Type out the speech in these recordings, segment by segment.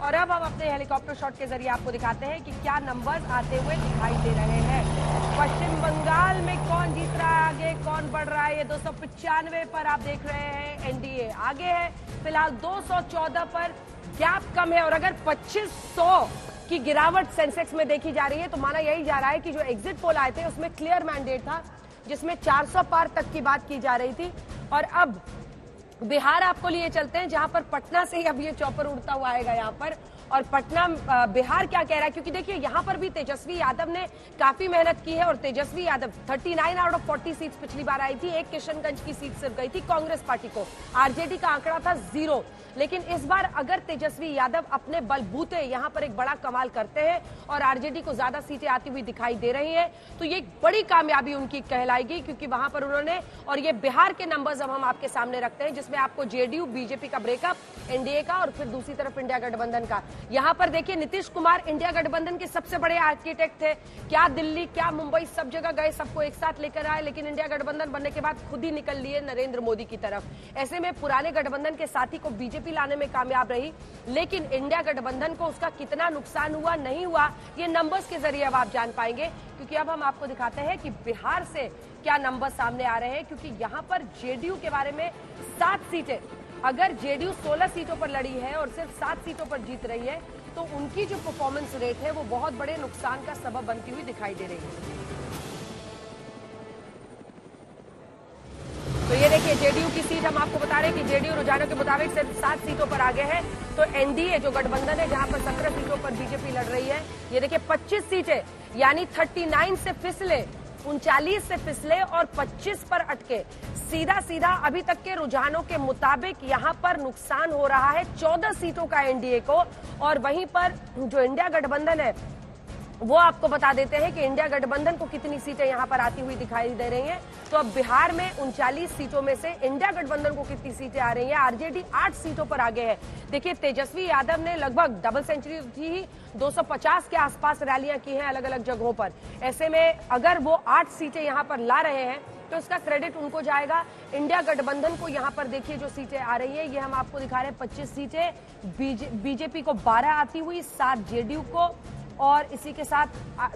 और अब हम अपने हेलीकॉप्टर शॉट के जरिए आपको दिखाते हैं कि क्या नंबर्स आते हुए दिखाई दे रहे हैं। पश्चिम बंगाल में कौन जीत रहा है, आगे कौन बढ़ रहा है। ये 295 पर आप देख रहे हैं एनडीए आगे है, फिलहाल 214 पर गैप कम है। और अगर 2500 की गिरावट सेंसेक्स में देखी जा रही है तो माना यही जा रहा है कि जो एग्जिट पोल आए थे उसमें क्लियर मैंडेट था जिसमें 400 पार तक की बात की जा रही थी। और अब बिहार आपको लिए चलते हैं जहां पर पटना से ही अब ये चौपर उड़ता हुआ आएगा यहाँ पर। और पटना बिहार क्या कह रहा है, क्योंकि देखिए यहाँ पर भी तेजस्वी यादव ने काफी मेहनत की है और Tejashwi Yadav 39 out of 40 seats पिछली बार आई थी, एक किशनगंज की सीट सिर्फ गई थी कांग्रेस पार्टी को। आरजेडी का आंकड़ा था 0। लेकिन इस बार अगर तेजस्वी यादव अपने बलबूते यहाँ पर एक बड़ा कमाल करते हैं और आरजेडी को ज्यादा सीटें आती हुई दिखाई दे रही हैं तो ये एक बड़ी कामयाबी उनकी कहलाएगी, क्योंकि वहां पर उन्होंने, और ये बिहार के नंबर्स अब हम आपके सामने रखते हैं जिसमें आपको जेडीयू बीजेपी का ब्रेकअप, एनडीए का और फिर दूसरी तरफ इंडिया गठबंधन का। यहाँ पर देखिए नीतीश कुमार इंडिया गठबंधन के सबसे बड़े आर्किटेक्ट थे, क्या दिल्ली क्या मुंबई सब जगह गए, सबको एक साथ लेकर आए, लेकिन इंडिया गठबंधन बनने के बाद खुद ही निकल लिए नरेंद्र मोदी की तरफ। ऐसे में पुराने गठबंधन के साथी को बीजेपी लाने में कामयाब रही, लेकिन इंडिया गठबंधन को उसका कितना नुकसान हुआ नहीं हुआ ये नंबर्स के जरिए अब आप जान पाएंगे, क्योंकि अब हम आपको दिखाते हैं कि बिहार से क्या नंबर सामने आ रहे हैं। क्योंकि यहाँ पर जेडीयू के बारे में 7 सीटें, अगर जेडीयू 16 सीटों पर लड़ी है और सिर्फ 7 सीटों पर जीत रही है तो उनकी जो परफॉर्मेंस रेट है वो बहुत बड़े नुकसान का सबब बनती हुई दिखाई दे रही है। तो ये देखिए जेडीयू की सीट हम आपको बता रहे हैं कि जेडीयू रुझानों के मुताबिक सिर्फ 7 सीटों पर आगे है। तो एनडीए जो गठबंधन है जहां पर 17 सीटों पर बीजेपी लड़ रही है, ये देखिए 25 सीटें यानी 39 से फिसले, 39 से फिसले और 25 पर अटके। सीधा सीधा अभी तक के रुझानों के मुताबिक यहां पर नुकसान हो रहा है 14 सीटों का एनडीए को। और वहीं पर जो इंडिया गठबंधन है वो आपको बता देते हैं कि इंडिया गठबंधन को कितनी सीटें यहां पर आती हुई दिखाई दे रही हैं। तो अब बिहार में 39 सीटों में से इंडिया गठबंधन को कितनी सीटें आ रही हैं, आरजेडी 8 सीटों पर आगे है। देखिए तेजस्वी यादव ने लगभग डबल सेंचुरी थी ही, 250 के आसपास रैलियां की हैं अलग अलग जगहों पर। ऐसे में अगर वो 8 सीटें यहां पर ला रहे हैं तो इसका क्रेडिट उनको जाएगा। इंडिया गठबंधन को यहाँ पर देखिए जो सीटें आ रही है ये हम आपको दिखा रहे हैं, 25 सीटें बीजेपी को 12 आती हुई, 7 जेडीयू को, और इसी के साथ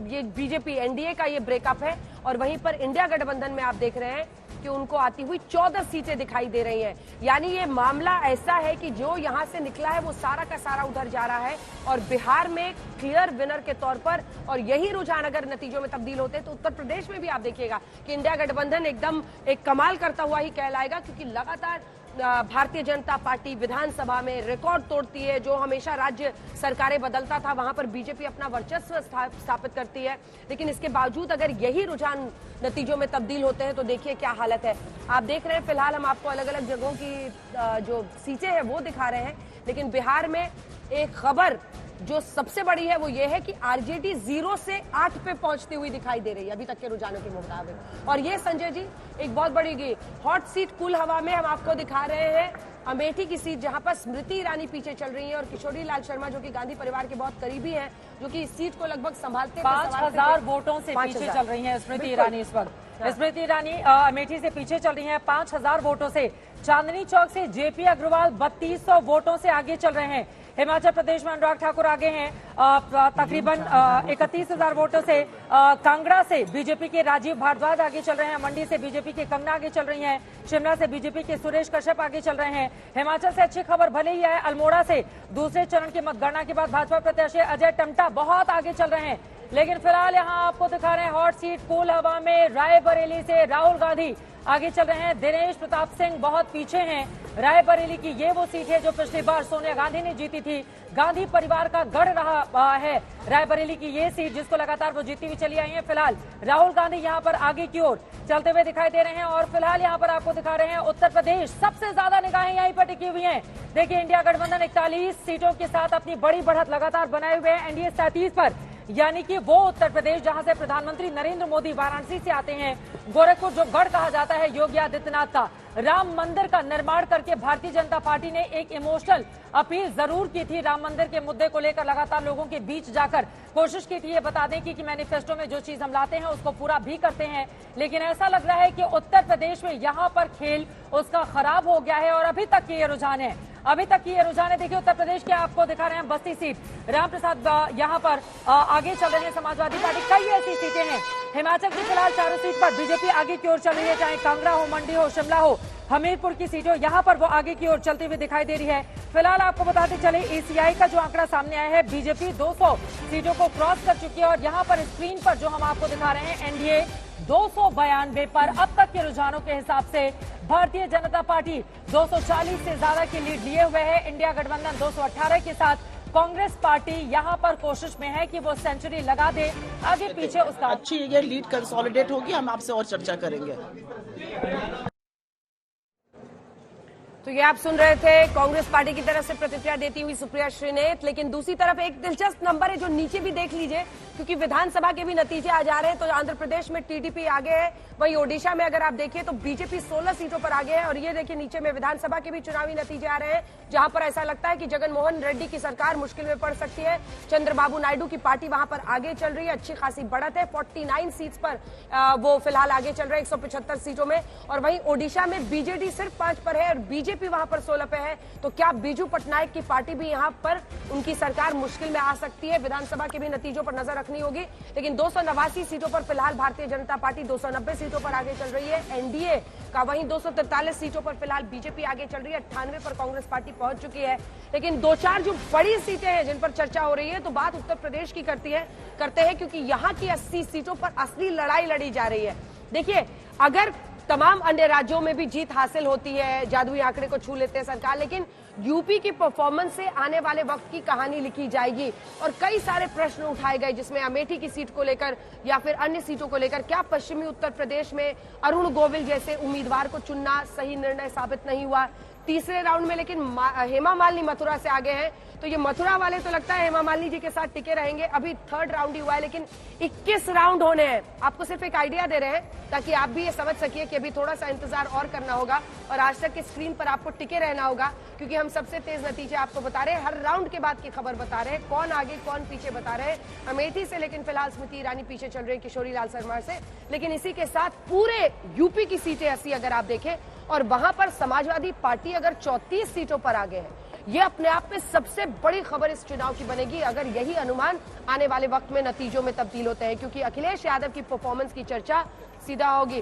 ये बीजेपी एनडीए का ये ब्रेकअप है। और वहीं पर इंडिया गठबंधन में आप देख रहे हैं कि उनको आती हुई 14 सीटें दिखाई दे रही हैं। यानी ये मामला ऐसा है कि जो यहां से निकला है वो सारा का सारा उधर जा रहा है और बिहार में क्लियर विनर के तौर पर। और यही रुझान अगर नतीजों में तब्दील होते हैं तो उत्तर प्रदेश में भी आप देखिएगा कि इंडिया गठबंधन एकदम एक कमाल करता हुआ ही कहलाएगा, क्योंकि लगातार भारतीय जनता पार्टी विधानसभा में रिकॉर्ड तोड़ती है। जो हमेशा राज्य सरकारें बदलता था वहां पर बीजेपी अपना वर्चस्व स्थापित करती है, लेकिन इसके बावजूद अगर यही रुझान नतीजों में तब्दील होते हैं तो देखिए क्या हालत है। आप देख रहे हैं फिलहाल हम आपको अलग अलग जगहों की जो सीटें हैं वो दिखा रहे हैं, लेकिन बिहार में एक खबर जो सबसे बड़ी है वो ये है कि आरजेडी 0 से 8 पे पहुंचती हुई दिखाई दे रही है अभी तक के रुझानों के मुताबिक। और ये संजय जी एक बहुत बड़ी हॉट सीट कूल हवा में हम आपको दिखा रहे हैं, अमेठी की सीट जहां पर स्मृति ईरानी पीछे चल रही है और किशोरी लाल शर्मा जो कि गांधी परिवार के बहुत करीबी हैं, जो कि इस सीट को लगभग संभालते 5000 वोटों से पीछे चल रही हैं स्मृति ईरानी इस वक्त। स्मृति ईरानी अमेठी से पीछे चल रही हैं 5000 वोटों से। चांदनी चौक से जेपी अग्रवाल 3200 वोटों से आगे चल रहे हैं। हिमाचल प्रदेश में अनुराग ठाकुर आगे हैं तकरीबन 31,000 वोटों से। कांगड़ा से बीजेपी के राजीव भारद्वाज आगे चल रहे हैं। मंडी से बीजेपी के कंगना आगे चल रही हैं। शिमला से बीजेपी के सुरेश कश्यप आगे चल रहे हैं। हिमाचल से अच्छी खबर भले ही है, अल्मोड़ा से दूसरे चरण की मतगणना के बाद भाजपा प्रत्याशी अजय टम्टा बहुत आगे चल रहे हैं। लेकिन फिलहाल यहाँ आपको दिखा रहे हैं हॉट सीट कूल हवा में रायबरेली से राहुल गांधी आगे चल रहे हैं। दिनेश प्रताप सिंह बहुत पीछे हैं। रायबरेली की ये वो सीट है जो पिछली बार सोनिया गांधी ने जीती थी, गांधी परिवार का गढ़ रहा है रायबरेली की ये सीट, जिसको लगातार वो जीती हुई चली आई है। फिलहाल राहुल गांधी यहाँ पर आगे की ओर चलते हुए दिखाई दे रहे हैं। और फिलहाल यहाँ पर आपको दिखा रहे हैं उत्तर प्रदेश, सबसे ज्यादा निगाहें यहीं पर टिकी हुई हैं। देखिए इंडिया गठबंधन 41 सीटों के साथ अपनी बड़ी बढ़त लगातार बनाए हुए है एनडीए 37 पर, यानी कि वो उत्तर प्रदेश जहां से प्रधानमंत्री नरेंद्र मोदी वाराणसी से आते हैं। गोरखपुर जो गढ़ कहा जाता है योगी आदित्यनाथ का, राम मंदिर का निर्माण करके भारतीय जनता पार्टी ने एक इमोशनल अपील जरूर की थी। राम मंदिर के मुद्दे को लेकर लगातार लोगों के बीच जाकर कोशिश की थी ये बता दें कि मैनिफेस्टो में जो चीज हम लाते हैं उसको पूरा भी करते हैं। लेकिन ऐसा लग रहा है कि उत्तर प्रदेश में यहाँ पर खेल उसका खराब हो गया है और अभी तक ये रुझान है। अभी तक की ये रुझान है। देखिए उत्तर प्रदेश के आपको दिखा रहे हैं बस्ती सीट, रामप्रसाद यहाँ पर आगे चल रहे हैं समाजवादी पार्टी। कई ऐसी सीटें हैं हिमाचल की, फिलहाल चारों सीट पर बीजेपी आगे की ओर चल रही है, चाहे कांगड़ा हो, मंडी हो, शिमला हो, हमीरपुर की सीट हो, यहाँ पर वो आगे की ओर चलती हुई दिखाई दे रही है। फिलहाल आपको बताते चले एसीआई का जो आंकड़ा सामने आया है, बीजेपी 200 सीटों को क्रॉस कर चुकी है और यहाँ पर स्क्रीन पर जो हम आपको दिखा रहे हैं एनडीए 292 पर। अब तक के रुझानों के हिसाब से भारतीय जनता पार्टी 240 से ज्यादा की लीड लिए हुए है। इंडिया गठबंधन 218 के साथ, कांग्रेस पार्टी यहां पर कोशिश में है कि वो सेंचुरी लगा दे। आगे पीछे उसका अच्छी ये लीड कंसोलिडेट होगी, हम आपसे और चर्चा करेंगे। तो ये आप सुन रहे थे कांग्रेस पार्टी की तरफ से प्रतिक्रिया देती हुई सुप्रिया श्रीनेत। लेकिन दूसरी तरफ एक दिलचस्प नंबर है जो नीचे भी देख लीजिए, क्योंकि विधानसभा के भी नतीजे आ जा रहे हैं। तो आंध्र प्रदेश में टीडीपी आगे है, वहीं ओडिशा में अगर आप देखिए तो बीजेपी 16 सीटों पर आगे है। और ये देखिए नीचे में विधानसभा के भी चुनावी नतीजे आ रहे हैं, जहां पर ऐसा लगता है कि जगनमोहन रेड्डी की सरकार मुश्किल में पड़ सकती है। चंद्रबाबू नायडू की पार्टी वहां पर आगे चल रही है, अच्छी खासी बढ़त है, 49 सीट्स पर वो फिलहाल आगे चल रहे हैं 175 सीटों में। और वहीं ओडिशा में बीजेडी सिर्फ 5 पर है और बीजेपी वहां पर 16 पे है। तो क्या बीजू पटनायक की पार्टी भी यहां पर उनकी सरकार मुश्किल में आ सकती है? विधानसभा के भी नतीजों पर नजर रखनी होगी। लेकिन 289 सीटों पर फिलहाल भारतीय जनता पार्टी 290 सीटों पर आगे चल रही है एनडीए का, वहीं 243 सीटों पर फिलहाल बीजेपी आगे चल रही है, 98 पर कांग्रेस पार्टी पहुंच चुकी है। लेकिन 2-4 जो बड़ी सीटें हैं जिन पर चर्चा हो रही है, तो बात उत्तर प्रदेश की करते हैं, क्योंकि यहाँ की 80 सीटों पर असली लड़ाई लड़ी जा रही है। देखिए, अगर तमाम अन्य राज्यों में भी जीत हासिल होती है, जादुई आंकड़े को छू लेते हैं सरकार, लेकिन यूपी की परफॉर्मेंस से आने वाले वक्त की कहानी लिखी जाएगी। और कई सारे प्रश्न उठाए गए, जिसमें अमेठी की सीट को लेकर या फिर अन्य सीटों को लेकर, क्या पश्चिमी उत्तर प्रदेश में अरुण गोविल जैसे उम्मीदवार को चुनना सही निर्णय साबित नहीं हुआ? तीसरे राउंड में लेकिन हेमा मालिनी मथुरा से आगे हैं, तो ये मथुरा वाले तो लगता है हेमा मालिनी जी के साथ टिके रहेंगे। अभी 3rd राउंड ही हुआ है, लेकिन 21 राउंड होने हैं। आपको सिर्फ एक आइडिया दे रहे हैं ताकि आप भी ये समझ सकिए कि अभी थोड़ा सा इंतजार और करना होगा और आज तक की स्क्रीन पर आपको टिके रहना होगा, क्योंकि हम सबसे तेज नतीजे आपको बता रहे हैं, हर राउंड के बाद की खबर बता रहे हैं, कौन आगे कौन पीछे बता रहे हैं। अमेठी से लेकिन फिलहाल स्मृति ईरानी पीछे चल रही है किशोरी लाल शर्मा से। लेकिन इसी के साथ पूरे यूपी की सीटें 80 अगर आप देखें, और वहां पर समाजवादी पार्टी अगर 34 सीटों पर आगे है, ये अपने आप में सबसे बड़ी खबर इस चुनाव की बनेगी, अगर यही अनुमान आने वाले वक्त में नतीजों में तब्दील होते हैं, क्योंकि अखिलेश यादव की परफॉर्मेंस की चर्चा सीधा होगी।